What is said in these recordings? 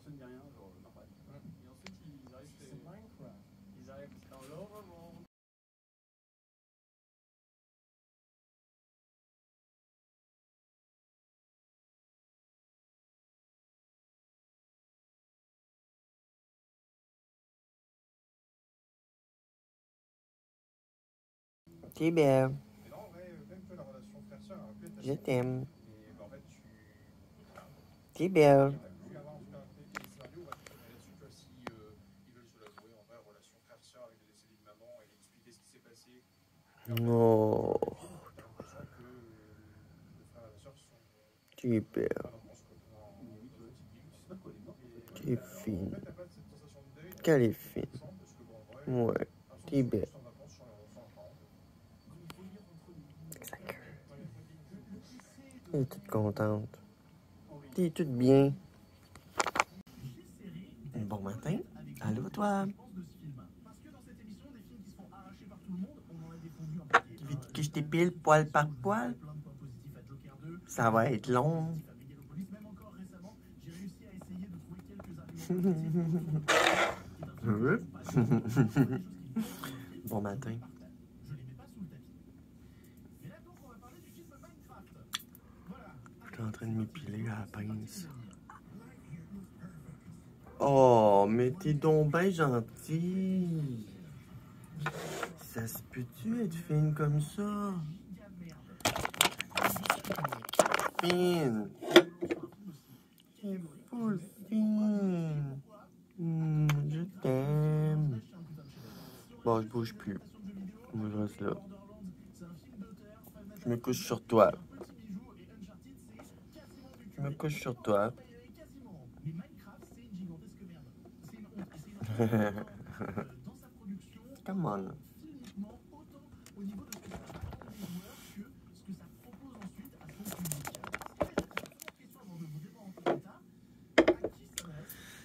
personne dit rien, genre normal. Et ensuite ils arrivent. C'est Minecraft. Ils arrivent dans l'overworld. T'es belle. Je t'aime. T'es belle. Non. Tu es belle. Tu es fine. Qu'elle est fine. Ouais. Tu es belle. Elle est toute contente. Tu es toute bien. Bon matin. Allô, toi? Tu veux que je t'épile poil par poil? Ça va être long. Bon matin. Je suis en train de m'épiler à la pince. Oh, mais t'es donc bien gentil. Ça se peut-tu être fine comme ça? Fine. T'es full fine. Je t'aime. Bon, je bouge plus. Moi, je reste là. Je me couche sur toi. Je me couche sur toi. Come on.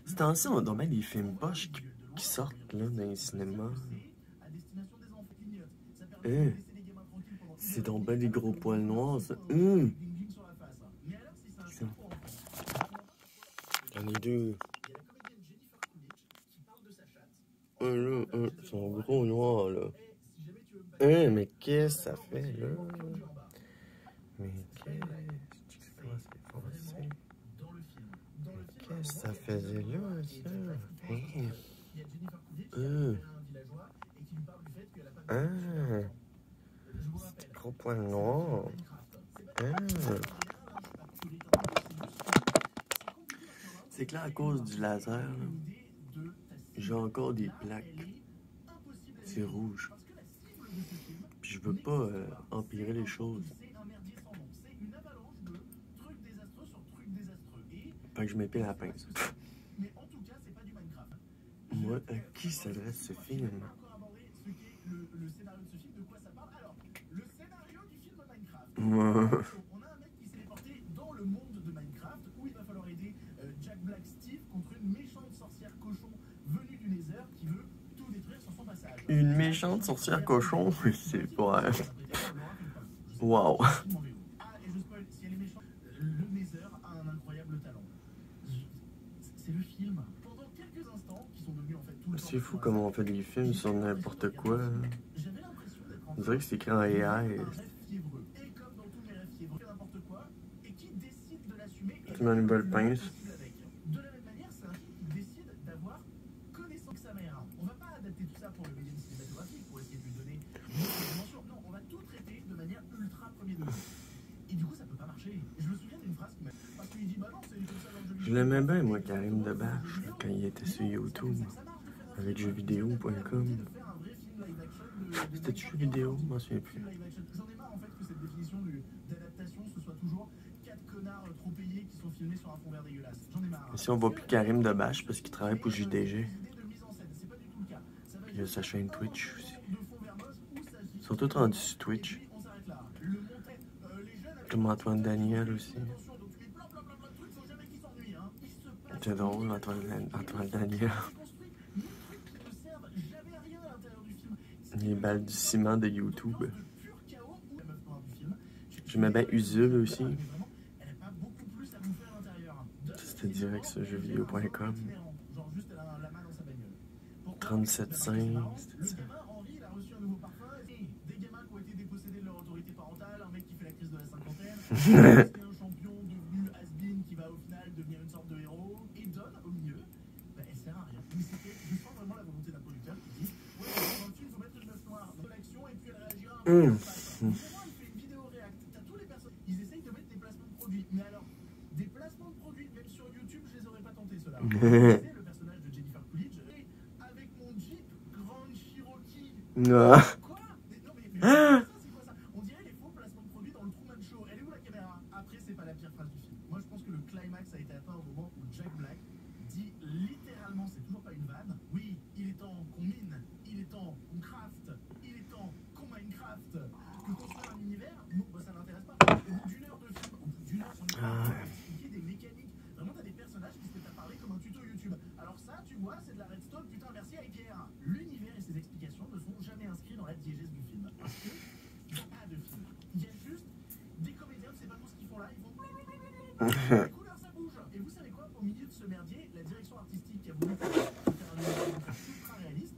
C'est temps-ci, on a bien des films poches qui sortent là, dans les cinémas. C'est donc bien des gros poils noirs, ça. Il y en a deux. Là, ils sont gros noirs, là. Mais qu'est-ce que ça fait, là? Mais qu'est-ce que ça faisait là, ça? C'est gros poils noirs. C'est que là, à cause du laser, j'ai encore des plaques. C'est rouge. Puis je veux pas empirer les choses. Fait que je m'épile à la pince. Moi, à qui s'adresse ce film? Moi. Une méchante sorcière cochon? C'est pas... Wow. C'est fou comment on fait des films sur n'importe quoi. On dirait que c'est écrit en AI. Tu m'as une belle pince. Je l'aimais bien, moi, Karim Debache, quand il était sur YouTube, avec jeuxvideo.com. C'était jeuxvideo, je m'en souviens plus. Ici, on voit plus Karim Debache parce qu'il travaille pour JDG. Puis il y a sa chaîne Twitch aussi. Ils sont tous rendus sur Twitch. Comme Antoine Daniel aussi. C'est drôle, Antoine Daniel. Les balles du ciment de YouTube. J'aimais bien Usul aussi. C'était rentrer direct sur jeuxvideo.com. 37,5. Le gamin, Henri, il a reçu un nouveau parfum. Des gamins qui ont été dépossédés de leur autorité parentale, un mec qui fait la crise de la cinquantaine, c'est un champion devenu has-been qui va au final devenir une sorte de héros, et Don, au milieu, bah, elle sert à rien. Mais c'était, je sens vraiment la volonté d'un producteur qui dit ouais, dans le film, il faut mettre une meuf noire dans l'action et puis elle réagira un peu. Évidemment, il fait une vidéo react. T'as tous les personnes, ils essayent de mettre des placements de produits. Mais alors, des placements de produits, même sur YouTube, je les aurais pas tentés, ceux-là. Le personnage de Jennifer Coolidge, avec mon Jeep Grand Cherokee. Ah. Quoi? Non, mais ça, c'est quoi ça? On dirait les faux placements de produits dans le Truman Show. Elle est où la caméra? Après, c'est pas la pire phrase du film. Moi, je pense que le climax a été atteint au moment où Jack Black dit littéralement, c'est toujours pas une vanne, oui, il est temps qu'on mine, il est temps qu'on craft, il est temps qu'on Minecraft, que construire un univers, non, bah, ça l'intéresse pas. Au bout d'une heure de film, au bout d'une heure, on est en train d'expliquer des mécaniques. Vraiment, t'as des personnages qui se mettent à parler comme un tuto YouTube. Alors ça, tu vois, c'est de la redstone, putain, merci à Pierre. L'univers et ses explications ne sont jamais inscrits dans la diégèse du film. Parce que il n'y a pas de film. Il y a juste des comédiens, c'est pas trop ce qu'ils font là, ils font... Les couleurs, ça bouge. Et vous savez quoi? Au milieu de ce merdier, la direction artistique qui a voulu faire un univers ultra réaliste,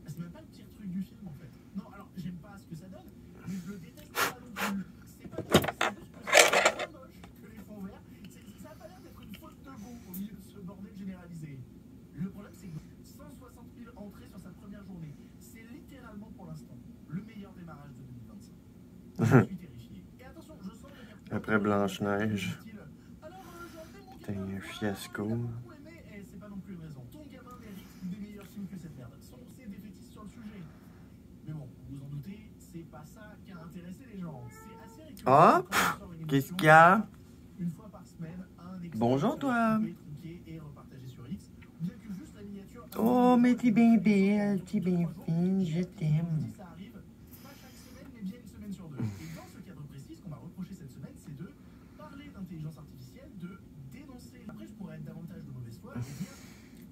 bah, c'est même pas le pire truc du film en fait. Non, alors j'aime pas ce que ça donne, mais je le déteste pas non plus. C'est pas tout, c'est juste que c'est moins moche que les fonds verts. Ça a pas l'air d'être une faute de goût au milieu de ce bordel généralisé. Le problème, c'est que 160 000 entrées sur sa première journée, c'est littéralement pour l'instant le meilleur démarrage de 2025. Je suis terrifié. Et attention, je sens Après Blanche-Neige. T'as un fiasco. c'est pas non plus une raison. Ton gamin mérite des meilleurs films que cette merde. C'est défaitiste sur le sujet. Mais bon, vous en doutez, c'est pas ça qui a intéressé les gens. C'est assez récurrent. Ah, qu'est-ce qu'il y a? Une fois par semaine, un Bonjour, toi. et repartagé sur X. Bien que juste la miniature. Oh, mais t'es bien belle, t'es bien fine, je t'aime. Ça arrive pas chaque semaine, mais bien une semaine sur deux. Et dans ce cadre précis, ce qu'on m'a reproché cette semaine, c'est de parler d'intelligence artificielle, de dénoncer. Après, je pourrais être davantage de mauvaise foi et dire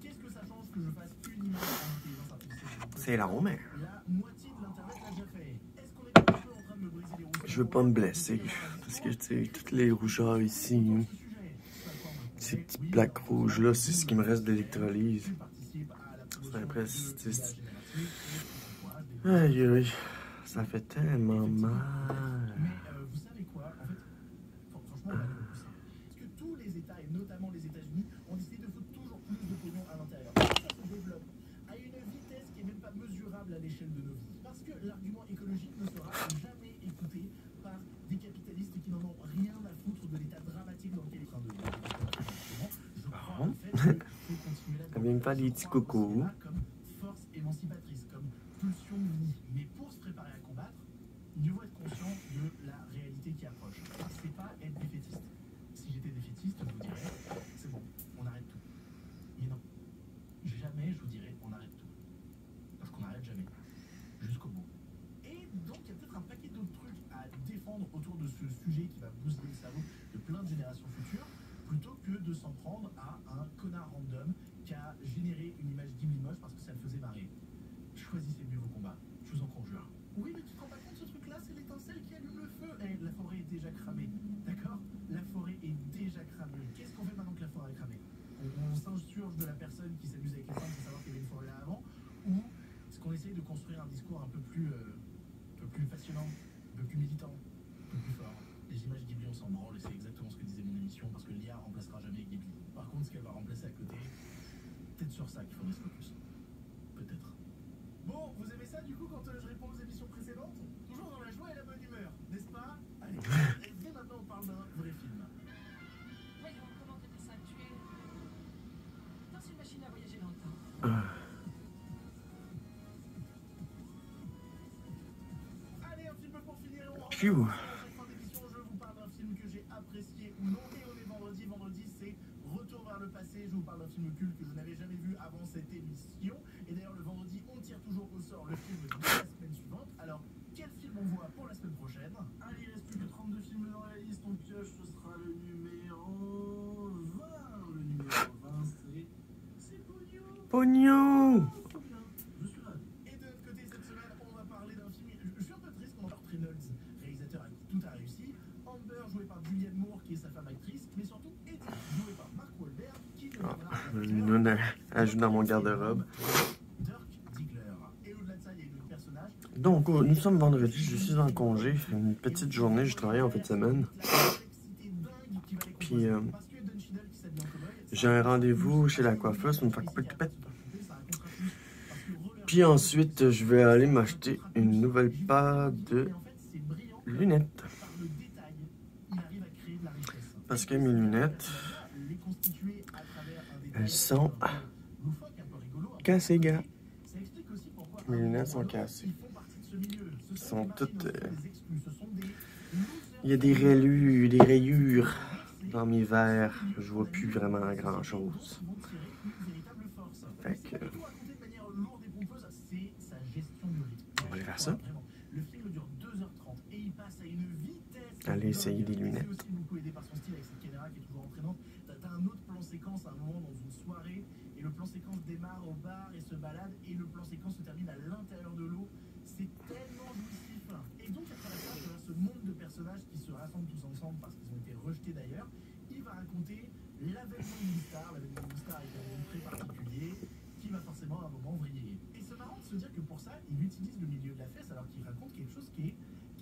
qu'est-ce que ça change que je fasse une image en intelligence artificielle. C'est la Romaine. La moitié de l'internet l'a déjà fait. Est-ce qu'on est pas un peu en train de me briser les roues? Je veux pas me blesser. Parce que, tu sais, toutes les rougeurs ici, ces petites plaques rouges-là, c'est ce qui me reste d'électrolyse. C'est impressionnant. Aïe, aïe. Ça fait tellement mal. Mais vous savez quoi? En fait, franchement, on a beaucoup ça. Parce que tous les États, et notamment les États-Unis, ont décidé de foutre toujours plus de pognon à l'intérieur. Ça se développe à une vitesse qui n'est même pas mesurable à l'échelle de nos vies. Parce que l'argument écologique ne sera jamais écouté par des capitalistes qui n'en ont rien à foutre de l'état dramatique dans lequel ils sont en train de... Je crois en fait qu'il faut continuer là-dedans. Ça vient me faire des petits cocos. Comme force émancipatrice, comme pulsion de vie. Mais pour se préparer à combattre, mieux vaut être conscient de la réalité qui approche. C'est pas être défaitiste. Si j'étais défaitiste, je vous dirais, c'est bon, on arrête tout. Mais non, jamais je vous dirais, on arrête tout. Parce qu'on n'arrête jamais. Jusqu'au bout. Et donc, il y a peut-être un paquet d'autres trucs à défendre autour de ce sujet qui va bousiller le cerveau de plein de générations futures, plutôt que de s'en prendre à un connard random qui a généré une image Ghibli moche parce que ça le faisait marrer. Choisissez mieux vos combats, je vous en conjure. Oui, mais tu te rends pas compte, ce truc-là, c'est l'étincelle qui allume le feu. Eh, la forêt est déjà cramée, d'accord? La forêt est déjà cramée. Qu'est-ce qu'on fait maintenant que la forêt est cramée? On s'insurge de la personne qui s'amuse avec les femmes sans savoir qu'il y avait une forêt là avant? Ou est-ce qu'on essaye de construire un discours un peu plus passionnant, un peu plus militant, un peu plus fort? Les images Ghibli, on s'en branle, et c'est exactement ce que disait mon émission, parce que l'IA remplacera jamais Ghibli. Par contre, ce qu'elle va remplacer à côté, peut-être sur ça qu'il faudrait se focus. Peut-être. Bon, vous aimez ça du coup quand je réponds aux émissions précédentes? Toujours dans la joie et la bonne humeur, n'est-ce pas? Allez, dès maintenant on parle d'un vrai film. Voyons, comment t'étais ça? Tu es dans une machine à voyager dans le temps. Allez, un film pour finir. Phew. À chaque fin d'émission, je vous parle d'un film que j'ai apprécié ou non. Et on est vendredi. Vendredi, c'est Retour vers le passé. Je vous parle d'un film culte que je n'avais jamais vu avant cette émission. Et d'ailleurs, le vendredi, on tire toujours au sort le film de la semaine suivante. Alors, quel film on voit pour la semaine prochaine? Allez, il reste plus que 32 films dans la liste. On pioche, ce sera le numéro 20. Le numéro 20, c'est Pogno. Pogno. Je suis ravi. Et de notre côté, cette semaine, on va parler d'un film. Je suis un peu triste qu'on Burt Reynolds, réalisateur à qui tout a réussi. Amber, joué par Julianne Moore, qui est sa femme actrice. Mais surtout, Eddie, joué par Mark Wahlberg, Une lune ajoute dans mon garde-robe. Donc, nous sommes vendredi, je suis en congé. Une petite journée, je travaille en fin de semaine. Puis, j'ai un rendez-vous chez la coiffeuse, une pète. Puis ensuite, je vais aller m'acheter une nouvelle paire de lunettes. Parce que mes lunettes, elles sont cassées, gars. Mes lunettes sont cassées. Elles sont toutes... Il y a des rayures dans mes verres. Je vois plus vraiment grand-chose. Fait que... on va aller faire ça. Aller essayer des lunettes. Un autre plan séquence à un moment dans une soirée et le plan séquence démarre au bar et se balade et le plan séquence se termine à l'intérieur de l'eau. C'est tellement jouissif. Et donc à travers ça, ce monde de personnages qui se rassemblent tous ensemble parce qu'ils ont été rejetés d'ailleurs, il va raconter l'avènement d'une star. L'avènement d'une star est un monde très particulier qui va forcément à un moment vriller. Et c'est marrant de se dire que pour ça, il utilise le milieu de la fesse alors qu'il raconte quelque chose qui est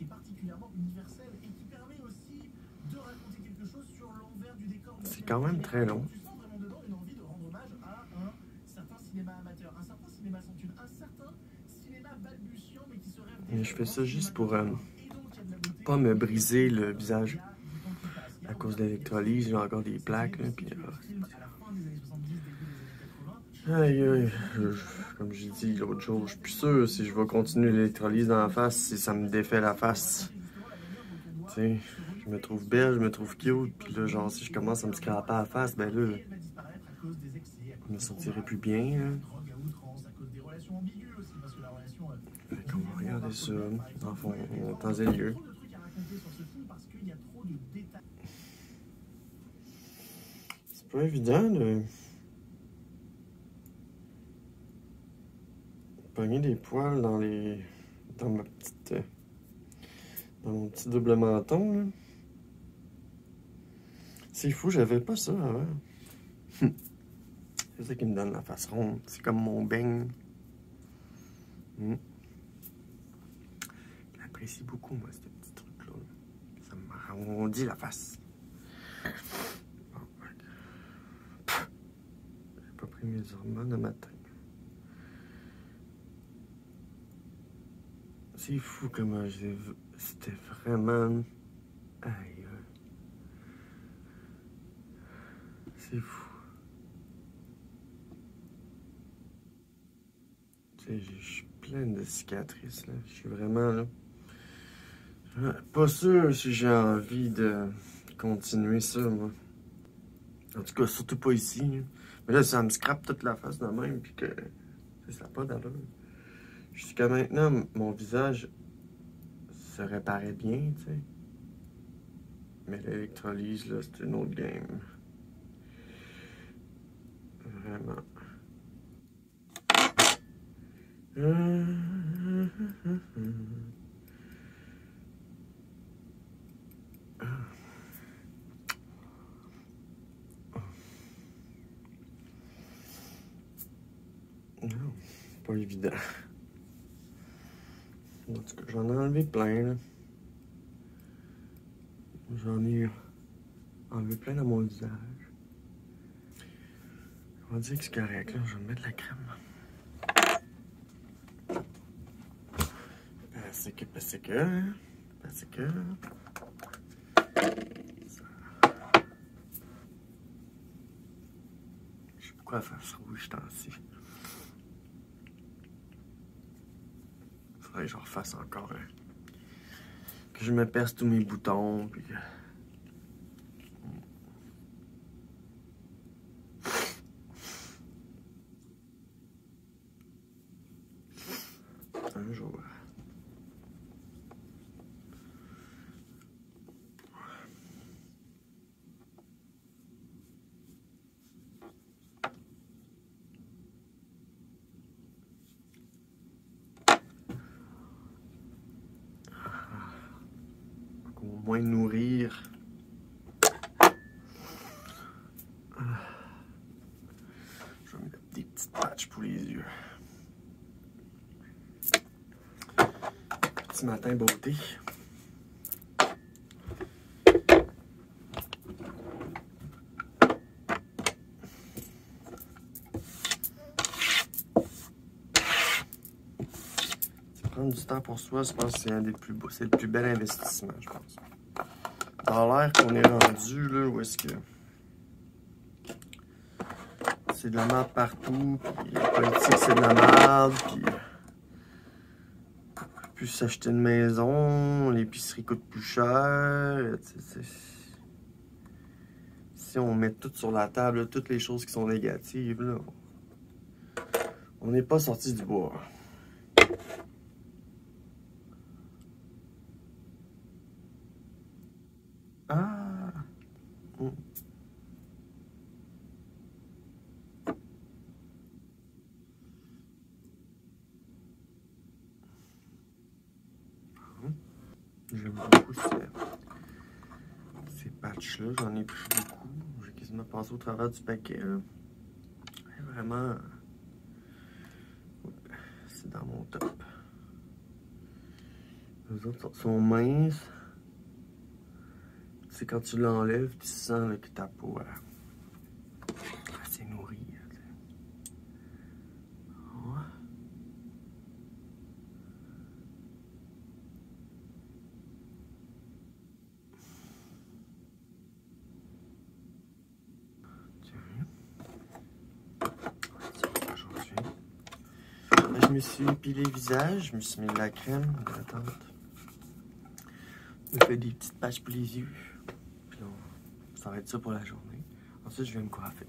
particulièrement universel et qui permet aussi de raconter quelque chose sur l'envers du décor. C'est quand même très long. Tu sens vraiment dedans une envie de rendre hommage à un certain cinéma amateur, un certain cinéma sans thune, un certain cinéma balbutiant mais qui se rêve. Et je fais ça juste pour pas me briser le visage à cause de l'électrolyse. J'ai encore des plaques, là, puis aïe, aïe. Comme j'ai dit l'autre jour, je suis plus sûr si je vais continuer l'électrolyse dans la face, si ça me défait la face. Tu sais, je me trouve belle, je me trouve cute, puis là, genre, si je commence à me scraper à la face, ben là, je me sentirai plus bien, là. Fait qu'on va regarder ça, en fond, en temps et lieu. C'est pas évident de pogner des poils dans ma petite... dans mon petit double menton, là. C'est fou, j'avais pas ça avant. C'est ça qui me donne la face ronde. C'est comme mon beigne. J'apprécie beaucoup, moi, ce petit truc-là. Ça m'arrondit la face. Bon, j'ai pas pris mes hormones le matin. C'est fou comment c'était vraiment... Aïe. C'est fou. Tu sais, je suis plein de cicatrices, là. Je suis vraiment, là... pas sûr si j'ai envie de continuer ça, moi. En tout cas, surtout pas ici, là. Mais là, ça me scrape toute la face de même, puis que... ça n'a pas d'allure. Jusqu'à maintenant, mon visage se réparait bien, tu sais. Mais l'électrolyse, là, c'est une autre game. Vraiment. Non, pas évident. En tout cas, j'en ai enlevé plein, là. J'en ai enlevé plein dans mon visage. On va dire que c'est correct, là. Je vais mettre de la crème. Parce que... Je sais pourquoi la face rouge, temps-ci. Faudrait que je refasse encore, que je me perce tous mes boutons, puis que... Un jour. Au moins nourrir. petite patch pour les yeux. Petit matin beauté. Prendre du temps pour soi, je pense que c'est un des plus beaux, c'est le plus bel investissement, je pense. Dans l'air qu'on est rendu, là, où est-ce que c'est de la merde partout, puis la politique c'est de la merde, puis plus s'acheter une maison, l'épicerie coûte plus cher, si on met tout sur la table, là, toutes les choses qui sont négatives, là, on n'est pas sorti du bois. Ah! J'aime beaucoup ces patchs-là. J'en ai pris beaucoup. J'ai quasiment passé au travers du paquet. Là. Vraiment, c'est dans mon top. Les autres sont minces. C'est quand tu l'enlèves, tu sens là, que ta peau s'est nourrie. Ouais. Je me suis épilé le visage, je me suis mis de la crème hydratante. Je me fais des petites patches pour les yeux. Puis là, ça va être ça pour la journée. Ensuite, je vais me coiffer.